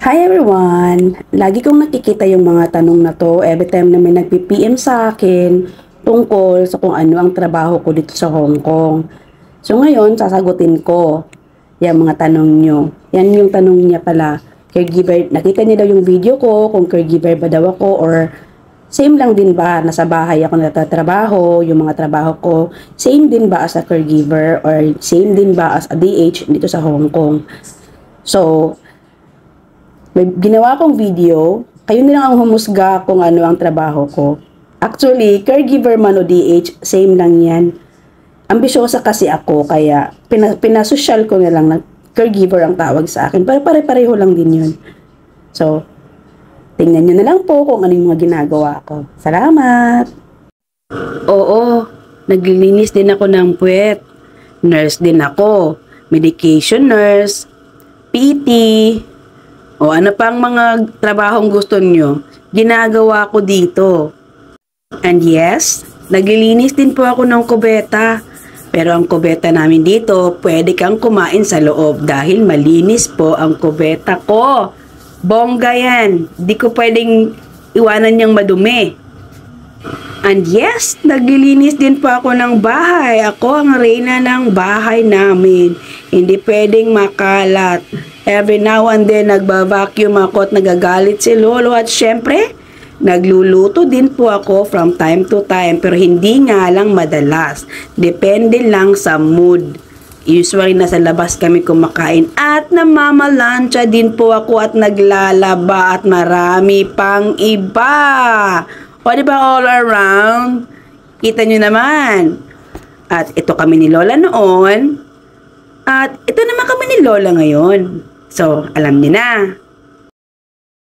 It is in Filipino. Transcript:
Hi everyone! Lagi kong nakikita yung mga tanong na to every time na may nagpi-PM sa akin tungkol sa kung ano ang trabaho ko dito sa Hong Kong. So ngayon, sasagutin ko yung mga tanong nyo. Yan yung tanong niya pala. Caregiver, nakita niyo daw yung video ko kung caregiver ba daw ako or same lang din ba nasa bahay ako natatrabaho, yung mga trabaho ko, same din ba as a caregiver or same din ba as a DH dito sa Hong Kong. So, may ginawa kong video, kayo nilang ang humusga kung ano ang trabaho ko. Actually, caregiver man o DH, same lang yan. Ambisyosa kasi ako, kaya pinasosyal ko na lang na caregiver ang tawag sa akin. Pero pare-pareho lang din yun. So, tingnan nyo na lang po kung ano yung mga ginagawa ko. Salamat! Oo, naglilinis din ako ng puwet. Nurse din ako. Medication nurse. PT. O ano pang mga trabahong gusto nyo, ginagawa ko dito. And yes, naglilinis din po ako ng kubeta. Pero ang kubeta namin dito, pwede kang kumain sa loob dahil malinis po ang kubeta ko. Bongga yan. Di ko pwedeng iwanan niyang madumi. And yes, naglilinis din po ako ng bahay. Ako ang reyna ng bahay namin. Hindi pwedeng makalat. Every now and then, nagba-vacuum ako at nagagalit si Lolo. At syempre, nagluluto din po ako from time to time. Pero hindi nga lang madalas. Depende lang sa mood. Usually, nasa labas kami kumakain. At namamalansya din po ako at naglalaba at marami pang iba. O diba all around? Kita nyo naman. At ito kami ni Lola noon. At ito naman kami ni Lola ngayon. So, alam niyo na.